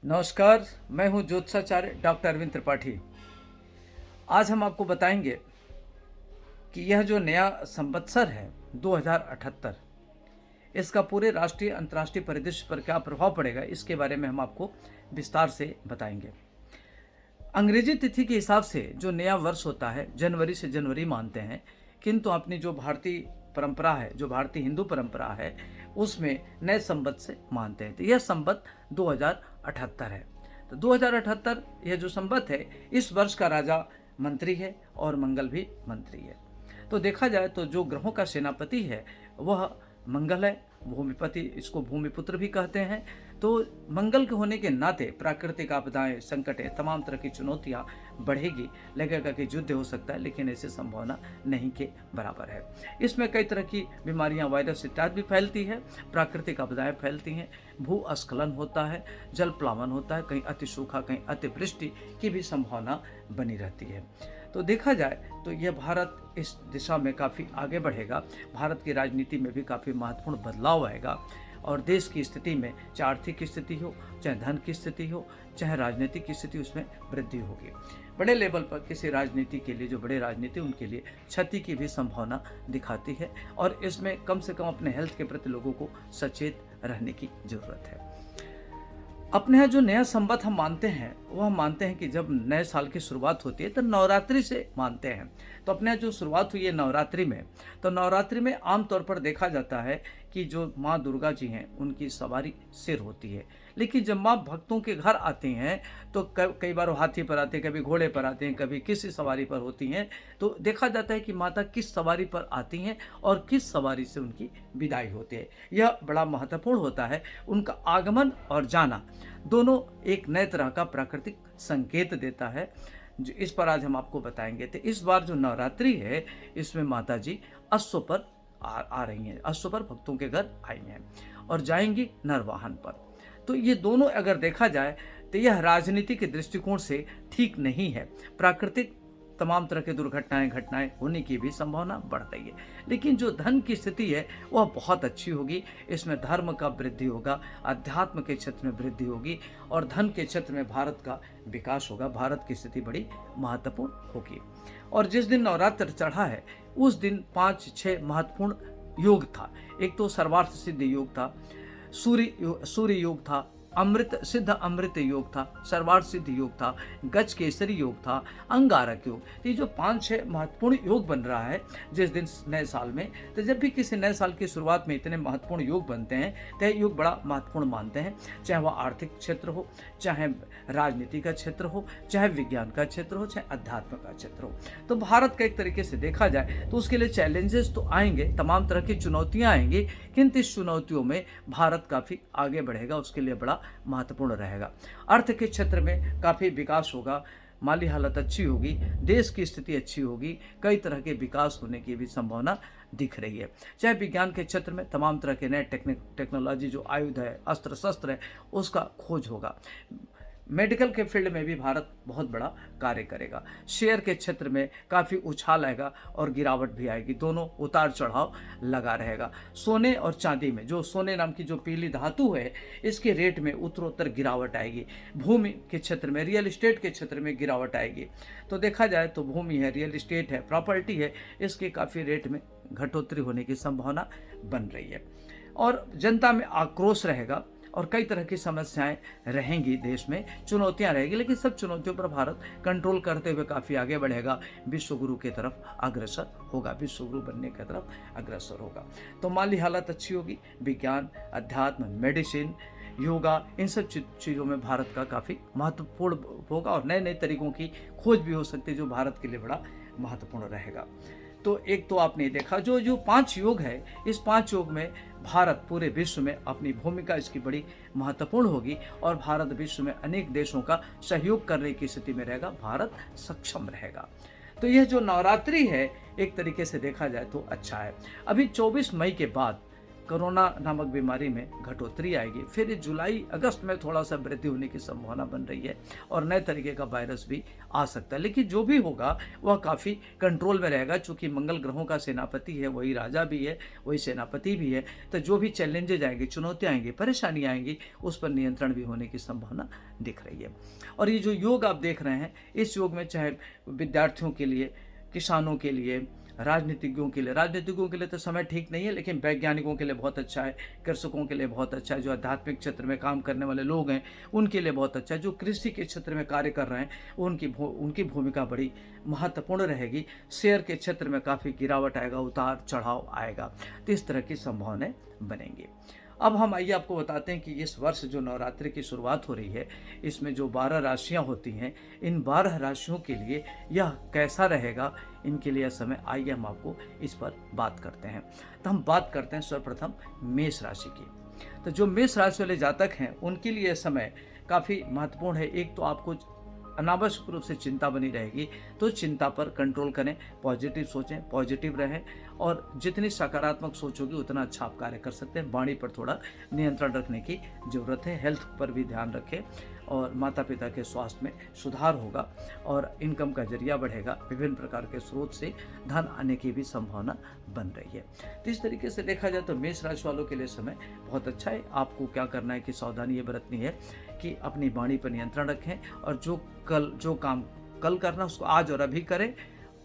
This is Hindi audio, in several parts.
नमस्कार, मैं हूं ज्योतिषाचार्य डॉक्टर अरविंद त्रिपाठी। आज हम आपको बताएंगे कि यह जो नया संवत्सर है 2078, इसका पूरे राष्ट्रीय अंतर्राष्ट्रीय परिदृश्य पर क्या प्रभाव पड़ेगा, इसके बारे में हम आपको विस्तार से बताएंगे। अंग्रेजी तिथि के हिसाब से जो नया वर्ष होता है जनवरी से जनवरी मानते हैं, किंतु अपनी जो भारतीय परंपरा है, जो भारतीय हिंदू परंपरा है, उसमें नए संवत से मानते हैं। तो यह संवत 2078 है। तो 2078 यह जो संवत है, इस वर्ष का राजा मंत्री है और मंगल भी मंत्री है। तो देखा जाए तो जो ग्रहों का सेनापति है वह मंगल है, भूमिपति, इसको भूमिपुत्र भी कहते हैं। तो मंगल के होने के नाते प्राकृतिक आपदाएं, संकटें, तमाम तरह की चुनौतियां बढ़ेगी। लगेगा कि युद्ध हो सकता है, लेकिन ऐसी संभावना नहीं के बराबर है। इसमें कई तरह की बीमारियां, वायरस इत्यादि भी फैलती है, प्राकृतिक आपदाएं फैलती हैं, भूस्खलन होता है, जल प्लावन होता है, कहीं अति सूखा, कहीं अतिवृष्टि की भी संभावना बनी रहती है। तो देखा जाए तो यह भारत इस दिशा में काफ़ी आगे बढ़ेगा। भारत की राजनीति में भी काफ़ी महत्वपूर्ण बदलाव आएगा और देश की स्थिति में, चाहे आर्थिक स्थिति हो, चाहे धन की स्थिति हो, चाहे राजनीतिक की स्थिति, उसमें वृद्धि होगी। बड़े लेवल पर किसी राजनीति के लिए, जो बड़े राजनीति उनके लिए क्षति की भी संभावना दिखाती है और इसमें कम से कम अपने हेल्थ के प्रति लोगों को सचेत रहने की जरूरत है। अपने यहाँ जो नया संवत हम मानते हैं, वो हम मानते हैं कि जब नए साल की शुरुआत होती है तो नवरात्रि से मानते हैं। तो अपने यहाँ जो शुरुआत हुई है नवरात्रि में, तो नवरात्रि में आमतौर पर देखा जाता है कि जो माँ दुर्गा जी हैं उनकी सवारी सिर होती है। लेकिन जब माँ भक्तों के घर आती हैं तो कई बार वो हाथी पर आते हैं, कभी घोड़े पर आते हैं, कभी किसी सवारी पर होती हैं। तो देखा जाता है कि माता किस सवारी पर आती हैं और किस सवारी से उनकी विदाई होती है। यह बड़ा महत्वपूर्ण होता है। उनका आगमन और जाना दोनों एक नए तरह का प्राकृतिक संकेत देता है, जो इस पर आज हम आपको बताएंगे। तो इस बार जो नवरात्रि है, इसमें माता जी अश्व पर आ रही हैं, अश्व पर भक्तों के घर आई हैं और जाएंगी नरवाहन पर। तो ये दोनों अगर देखा जाए तो यह राजनीति के दृष्टिकोण से ठीक नहीं है। प्राकृतिक तमाम तरह के घटनाएं होने की भी संभावना बढ़ रही है। लेकिन जो धन की स्थिति है वह बहुत अच्छी होगी। इसमें धर्म का वृद्धि होगा, अध्यात्म के क्षेत्र में वृद्धि होगी और धन के क्षेत्र में भारत का विकास होगा। भारत की स्थिति बड़ी महत्वपूर्ण होगी। और जिस दिन नवरात्र चढ़ा है उस दिन 5-6 महत्वपूर्ण योग था। एक तो सर्वार्थ सिद्ध योग था, सूर्य योग था, अमृत सिद्ध अमृत योग था, सर्वार्थ सिद्ध योग था, गज केसरी योग था, अंगारक योग। ये जो 5-6 महत्वपूर्ण योग बन रहा है जिस दिन नए साल में। तो जब भी किसी नए साल की शुरुआत में इतने महत्वपूर्ण योग बनते हैं तो यह योग बड़ा महत्वपूर्ण मानते हैं। चाहे वह आर्थिक क्षेत्र हो, चाहे राजनीति का क्षेत्र हो, चाहे विज्ञान का क्षेत्र हो, चाहे अध्यात्म का क्षेत्र हो। तो भारत का एक तरीके से देखा जाए तो उसके लिए चैलेंजेस तो आएंगे, तमाम तरह की चुनौतियां आएंगी, किंतु इस चुनौतियों में भारत काफ़ी आगे बढ़ेगा, उसके लिए बड़ा महत्वपूर्ण रहेगा। अर्थ के क्षेत्र में काफ़ी विकास होगा, माली हालत अच्छी होगी, देश की स्थिति अच्छी होगी, कई तरह के विकास होने की भी संभावना दिख रही है। चाहे विज्ञान के क्षेत्र में तमाम तरह के नए टेक्नोलॉजी, जो आयुध है, अस्त्र शस्त्र है, उसका खोज होगा। मेडिकल के फील्ड में भी भारत बहुत बड़ा कार्य करेगा। शेयर के क्षेत्र में काफ़ी उछाल आएगा और गिरावट भी आएगी, दोनों उतार चढ़ाव लगा रहेगा। सोने और चांदी में, जो सोने नाम की जो पीली धातु है, इसके रेट में उत्तरोत्तर गिरावट आएगी। भूमि के क्षेत्र में, रियल इस्टेट के क्षेत्र में गिरावट आएगी। तो देखा जाए तो भूमि है, रियल इस्टेट है, प्रॉपर्टी है, इसके काफ़ी रेट में घटोतरी होने की संभावना बन रही है और जनता में आक्रोश रहेगा और कई तरह की समस्याएं रहेंगी, देश में चुनौतियां रहेगी। लेकिन सब चुनौतियों पर भारत कंट्रोल करते हुए काफ़ी आगे बढ़ेगा, विश्व गुरु की तरफ अग्रसर होगा, विश्व गुरु बनने की तरफ अग्रसर होगा। तो माली हालत अच्छी होगी, विज्ञान, अध्यात्म, मेडिसिन, योगा, इन सब चीज़ों में भारत का काफ़ी महत्वपूर्ण होगा और नए नए तरीकों की खोज भी हो सकती है, जो भारत के लिए बड़ा महत्वपूर्ण रहेगा। तो एक तो आपने देखा जो 5 योग है, इस 5 योग में भारत पूरे विश्व में अपनी भूमिका इसकी बड़ी महत्वपूर्ण होगी और भारत विश्व में अनेक देशों का सहयोग करने की स्थिति में रहेगा, भारत सक्षम रहेगा। तो यह जो नवरात्रि है एक तरीके से देखा जाए तो अच्छा है। अभी 24 मई के बाद कोरोना नामक बीमारी में घटोतरी आएगी। फिर जुलाई अगस्त में थोड़ा सा वृद्धि होने की संभावना बन रही है और नए तरीके का वायरस भी आ सकता है, लेकिन जो भी होगा वह काफ़ी कंट्रोल में रहेगा। चूँकि मंगल ग्रहों का सेनापति है, वही राजा भी है, वही सेनापति भी है, तो जो भी चैलेंजेज आएंगे, चुनौतियाँ आएंगी, परेशानी आएंगी, उस पर नियंत्रण भी होने की संभावना दिख रही है। और ये जो योग आप देख रहे हैं, इस योग में चाहे विद्यार्थियों के लिए, किसानों के लिए, राजनीतिज्ञों के लिए तो समय ठीक नहीं है, लेकिन वैज्ञानिकों के लिए बहुत अच्छा है, कृषकों के लिए बहुत अच्छा है, जो आध्यात्मिक क्षेत्र में काम करने वाले लोग हैं उनके लिए बहुत अच्छा है, जो कृषि के क्षेत्र में कार्य कर रहे हैं उनकी भूमिका बड़ी महत्वपूर्ण रहेगी। शेयर के क्षेत्र में काफ़ी गिरावट आएगा, उतार चढ़ाव आएगा, तो इस तरह की संभावनाएं बनेंगी। अब हम आइए आपको बताते हैं कि इस वर्ष जो नवरात्रि की शुरुआत हो रही है, इसमें जो 12 राशियां होती हैं, इन 12 राशियों के लिए यह कैसा रहेगा, इनके लिए समय आइए हम आपको इस पर बात करते हैं। तो हम बात करते हैं सर्वप्रथम मेष राशि की। तो जो मेष राशि वाले जातक हैं उनके लिए समय काफ़ी महत्वपूर्ण है। एक तो आपको अनावश्यक रूप से चिंता बनी रहेगी, तो चिंता पर कंट्रोल करें, पॉजिटिव सोचें, पॉजिटिव रहें, और जितनी सकारात्मक सोच होगी उतना अच्छा आप कार्य कर सकते हैं। वाणी पर थोड़ा नियंत्रण रखने की ज़रूरत है, हेल्थ पर भी ध्यान रखें, और माता पिता के स्वास्थ्य में सुधार होगा और इनकम का जरिया बढ़ेगा। विभिन्न प्रकार के स्रोत से धन आने की भी संभावना बन रही है। तो इस तरीके से देखा जाए तो मेष राशि वालों के लिए समय बहुत अच्छा है। आपको क्या करना है कि सावधानी ये बरतनी है कि अपनी वाणी पर नियंत्रण रखें, और जो काम कल करना उसको आज और अभी करें,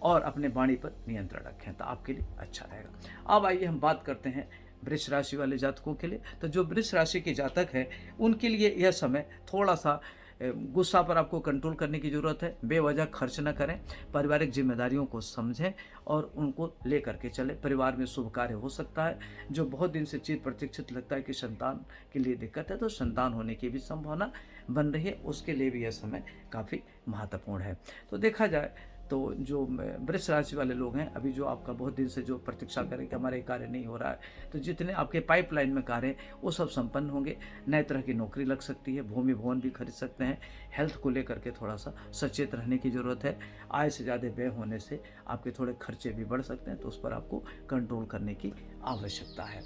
और अपने वाणी पर नियंत्रण रखें, तो आपके लिए अच्छा रहेगा। अब आइए हम बात करते हैं वृष राशि वाले जातकों के लिए। तो जो वृष राशि के जातक हैं उनके लिए यह समय थोड़ा सा गुस्सा पर आपको कंट्रोल करने की ज़रूरत है। बेवजह खर्च न करें, पारिवारिक जिम्मेदारियों को समझें और उनको ले करके चलें। परिवार में शुभ कार्य हो सकता है। जो बहुत दिन से चीज प्रतीक्षित लगता है कि संतान के लिए दिक्कत है, तो संतान होने की भी संभावना बन रही है, उसके लिए भी यह समय काफ़ी महत्वपूर्ण है। तो देखा जाए तो जो वृष राशि वाले लोग हैं, अभी जो आपका बहुत दिन से जो प्रतीक्षा करें कि हमारे कार्य नहीं हो रहा है, तो जितने आपके पाइपलाइन में कार्य हैं वो सब संपन्न होंगे। नए तरह की नौकरी लग सकती है, भूमि भवन भी खरीद सकते हैं। हेल्थ को लेकर के थोड़ा सा सचेत रहने की ज़रूरत है। आय से ज़्यादा व्यय होने से आपके थोड़े खर्चे भी बढ़ सकते हैं, तो उस पर आपको कंट्रोल करने की आवश्यकता है।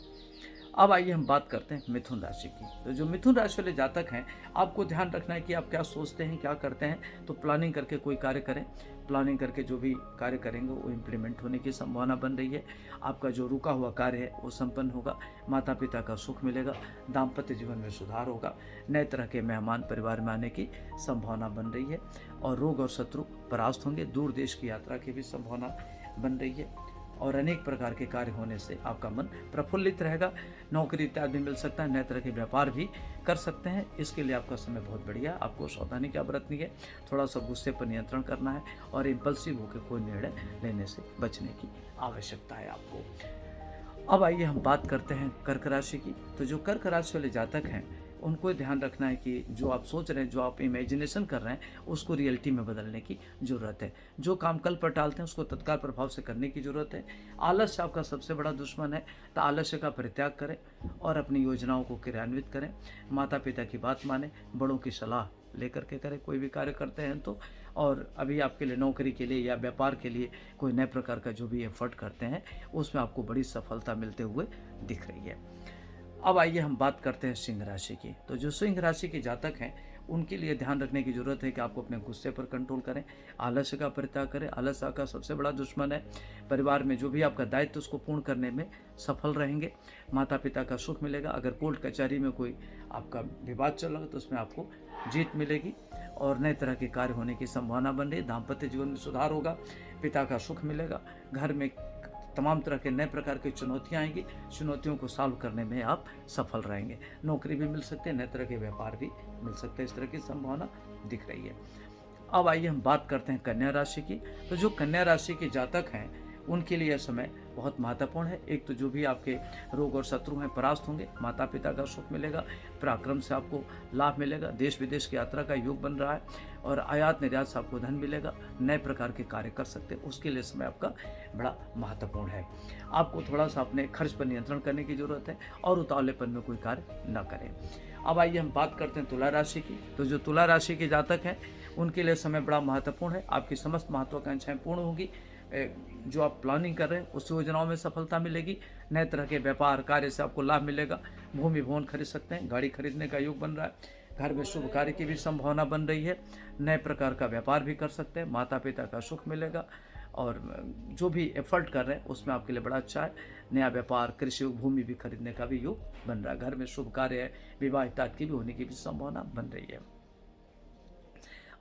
अब आइए हम बात करते हैं मिथुन राशि की। तो जो मिथुन राशि वाले जातक हैं, आपको ध्यान रखना है कि आप क्या सोचते हैं, क्या करते हैं। तो प्लानिंग करके कोई कार्य करें, प्लानिंग करके जो भी कार्य करेंगे वो इम्प्लीमेंट होने की संभावना बन रही है। आपका जो रुका हुआ कार्य है वो संपन्न होगा, माता पिता का सुख मिलेगा, दाम्पत्य जीवन में सुधार होगा, नए तरह के मेहमान परिवार में आने की संभावना बन रही है, और रोग और शत्रु परास्त होंगे। दूर देश की यात्रा की भी संभावना बन रही है, और अनेक प्रकार के कार्य होने से आपका मन प्रफुल्लित रहेगा। नौकरी इत्यादि मिल सकता है, नए तरह के व्यापार भी कर सकते हैं। इसके लिए आपका समय बहुत बढ़िया। आपको सावधानी क्या बरतनी है, थोड़ा सा गुस्से पर नियंत्रण करना है, और इम्पल्सिव होकर कोई निर्णय लेने से बचने की आवश्यकता है आपको। अब आइए हम बात करते हैं कर्क राशि की। तो जो कर्क राशि वाले जातक हैं उनको ध्यान रखना है कि जो आप सोच रहे हैं, जो आप इमेजिनेशन कर रहे हैं, उसको रियलिटी में बदलने की ज़रूरत है। जो काम कल पर टालते हैं उसको तत्काल प्रभाव से करने की ज़रूरत है। आलस्य आपका सबसे बड़ा दुश्मन है, तो आलस्य का परित्याग करें और अपनी योजनाओं को क्रियान्वित करें। माता पिता की बात मानें, बड़ों की सलाह लेकर के करें कोई भी कार्य करते हैं तो। और अभी आपके लिए नौकरी के लिए या व्यापार के लिए कोई नए प्रकार का जो भी एफर्ट करते हैं उसमें आपको बड़ी सफलता मिलते हुए दिख रही है। अब आइए हम बात करते हैं सिंह राशि की। तो जो सिंह राशि के जातक हैं उनके लिए ध्यान रखने की जरूरत है कि आपको अपने गुस्से पर कंट्रोल करें, आलस्य का परित्याग करें। आलस्य आपका सबसे बड़ा दुश्मन है। परिवार में जो भी आपका दायित्व उसको पूर्ण करने में सफल रहेंगे। माता पिता का सुख मिलेगा। अगर कोर्ट कचहरी में कोई आपका विवाद चल रहा है तो उसमें आपको जीत मिलेगी, और नए तरह के कार्य होने की संभावना बन रही है। दाम्पत्य जीवन में सुधार होगा, पिता का सुख मिलेगा। घर में तमाम तरह के नए प्रकार की चुनौतियां आएंगी, चुनौतियों को सॉल्व करने में आप सफल रहेंगे। नौकरी भी मिल सकते हैं, नए तरह के व्यापार भी मिल सकते हैं, इस तरह की संभावना दिख रही है। अब आइए हम बात करते हैं कन्या राशि की। तो जो कन्या राशि के जातक हैं उनके लिए यह समय बहुत महत्वपूर्ण है। एक तो जो भी आपके रोग और शत्रु हैं परास्त होंगे, माता पिता का सुख मिलेगा, पराक्रम से आपको लाभ मिलेगा, देश विदेश की यात्रा का योग बन रहा है, और आयात निर्यात से आपको धन मिलेगा, नए प्रकार के कार्य कर सकते हैं, उसके लिए समय आपका बड़ा महत्वपूर्ण है। आपको थोड़ा सा अपने खर्च पर नियंत्रण करने की जरूरत है, और उतावलेपन में कोई कार्य न करें। अब आइए हम बात करते हैं तुला राशि की। तो जो तुला राशि के जातक हैं उनके लिए समय बड़ा महत्वपूर्ण है। आपकी समस्त महत्वाकांक्षाएं पूर्ण होंगी, जो आप प्लानिंग कर रहे हैं उस योजनाओं में सफलता मिलेगी। नए तरह के व्यापार कार्य से आपको लाभ मिलेगा। भूमि भवन खरीद सकते हैं, गाड़ी खरीदने का योग बन रहा है। घर में शुभ कार्य की भी संभावना बन रही है। नए प्रकार का व्यापार भी कर सकते हैं। माता पिता का सुख मिलेगा और जो भी एफर्ट कर रहे हैं उसमें आपके लिए बड़ा अच्छा है। नया व्यापार, कृषि, भूमि भी खरीदने का भी योग बन रहा है। घर में शुभ कार्य है, विवाह इत्यादि की भी होने की भी संभावना बन रही है।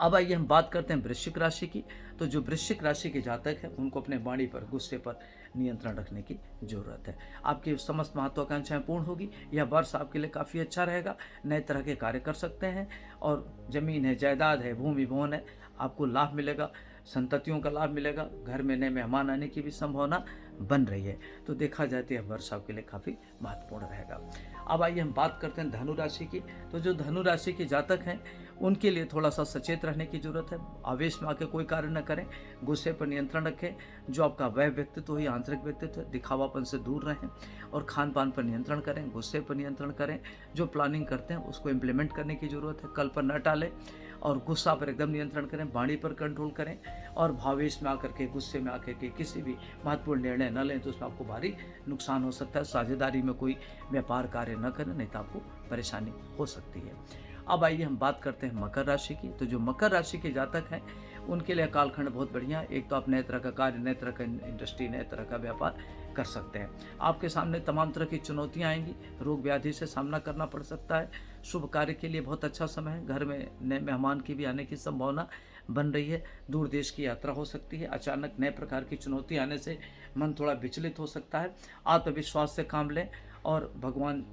अब आइए हम बात करते हैं वृश्चिक राशि की। तो जो वृश्चिक राशि के जातक हैं उनको अपने वाणी पर, गुस्से पर नियंत्रण रखने की जरूरत है। आपकी समस्त महत्वाकांक्षाएं पूर्ण होगी। यह वर्ष आपके लिए काफ़ी अच्छा रहेगा। नए तरह के कार्य कर सकते हैं और जमीन है, जायदाद है, भूमि भवन है, आपको लाभ मिलेगा। संततियों का लाभ मिलेगा। घर में नए मेहमान आने की भी संभावना बन रही है। तो देखा जाए तो यह वर्ष आपके लिए काफ़ी महत्वपूर्ण रहेगा। अब आइए हम बात करते हैं धनु राशि की। तो जो धनु राशि के जातक हैं उनके लिए थोड़ा सा सचेत रहने की जरूरत है। आवेश में आके कोई कार्य न करें, गुस्से पर नियंत्रण रखें। जो आपका वह व्यक्तित्व है, आंतरिक व्यक्तित्व है, दिखावापन से दूर रहें और खान पान पर नियंत्रण करें, गुस्से पर नियंत्रण करें। जो प्लानिंग करते हैं उसको इम्प्लीमेंट करने की जरूरत है। कल पर न टालें और गुस्सा पर एकदम नियंत्रण करें। वाणी पर कंट्रोल करें और भावेश में आकर के, गुस्से में आकर के किसी भी महत्वपूर्ण निर्णय न लें तो उसमें आपको भारी नुकसान हो सकता है। साझेदारी में कोई व्यापार कार्य न करें, नहीं तो आपको परेशानी हो सकती है। अब आइए हम बात करते हैं मकर राशि की। तो जो मकर राशि के जातक हैं उनके लिए कालखंड बहुत बढ़िया है। एक तो आप नए तरह का कार्य, नए तरह का इंडस्ट्री, नए तरह का व्यापार कर सकते हैं। आपके सामने तमाम तरह की चुनौतियां आएंगी। रोग व्याधि से सामना करना पड़ सकता है। शुभ कार्य के लिए बहुत अच्छा समय है। घर में नए मेहमान की भी आने की संभावना बन रही है। दूर देश की यात्रा हो सकती है। अचानक नए प्रकार की चुनौती आने से मन थोड़ा विचलित हो सकता है। आत्मविश्वास से काम लें और भगवान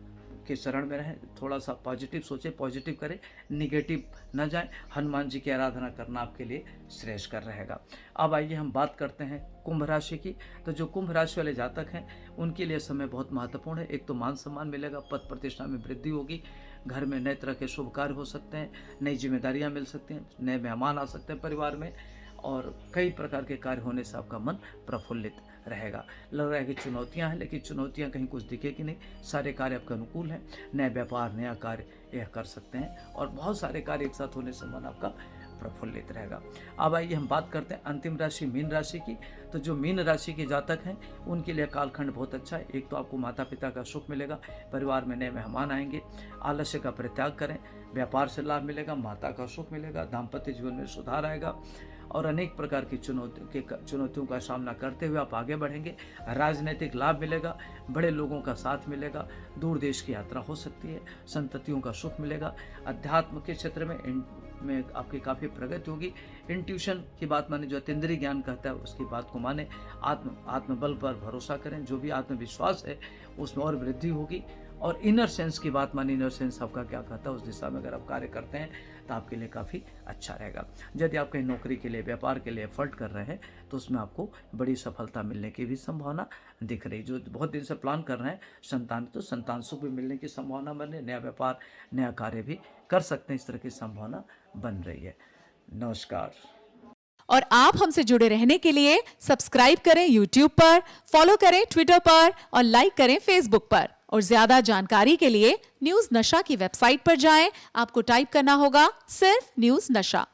के शरण में रहें। थोड़ा सा पॉजिटिव सोचें, पॉजिटिव करें, निगेटिव न जाएं। हनुमान जी की आराधना करना आपके लिए श्रेष्ठकर रहेगा। अब आइए हम बात करते हैं कुंभ राशि की। तो जो कुंभ राशि वाले जातक हैं उनके लिए समय बहुत महत्वपूर्ण है। एक तो मान सम्मान मिलेगा, पद प्रतिष्ठा में वृद्धि होगी। घर में नए तरह के शुभ कार्य हो सकते हैं, नई जिम्मेदारियां मिल सकती हैं, नए मेहमान आ सकते हैं परिवार में और कई प्रकार के कार्य होने से आपका मन प्रफुल्लित रहेगा। लग रहा है कि चुनौतियां हैं, लेकिन चुनौतियां कहीं कुछ दिखेगी नहीं। सारे कार्य आपके अनुकूल हैं। नया व्यापार, नया कार्य यह कर सकते हैं और बहुत सारे कार्य एक साथ होने से मन आपका प्रफुल्लित रहेगा। अब आइए हम बात करते हैं अंतिम राशि मीन राशि की। तो जो मीन राशि के जातक हैं उनके लिए कालखंड बहुत अच्छा है। एक तो आपको माता पिता का सुख मिलेगा, परिवार में नए मेहमान आएंगे। आलस्य का परित्याग करें, व्यापार से लाभ मिलेगा, माता का सुख मिलेगा, दाम्पत्य जीवन में सुधार आएगा और अनेक प्रकार की चुनौतियों का सामना करते हुए आप आगे बढ़ेंगे। राजनीतिक लाभ मिलेगा, बड़े लोगों का साथ मिलेगा, दूर देश की यात्रा हो सकती है, संततियों का सुख मिलेगा। अध्यात्म के क्षेत्र में आपकी काफ़ी प्रगति होगी। इंट्यूशन की बात माने, जो अतीन्द्रिय ज्ञान कहता है उसकी बात को माने। आत्मबल पर भरोसा करें। जो भी आत्मविश्वास है उसमें और वृद्धि होगी। और इनर सेंस की बात मानी, इनर सेंस आपका क्या कहता है उस दिशा में अगर आप कार्य करते हैं तो आपके लिए काफ़ी अच्छा रहेगा। यदि आप कहीं नौकरी के लिए, व्यापार के लिए एफर्ट कर रहे हैं तो उसमें आपको बड़ी सफलता मिलने की भी संभावना दिख रही। जो बहुत दिन से प्लान कर रहे हैं संतान, तो संतान सुख भी मिलने की संभावना बन रही है। नया व्यापार, नया कार्य भी कर सकते हैं, इस तरह की संभावना बन रही है। नमस्कार। और आप हमसे जुड़े रहने के लिए सब्सक्राइब करें YouTube पर, फॉलो करें Twitter पर और लाइक करें Facebook पर। और ज्यादा जानकारी के लिए न्यूज नशा की वेबसाइट पर जाएं। आपको टाइप करना होगा सिर्फ न्यूज नशा।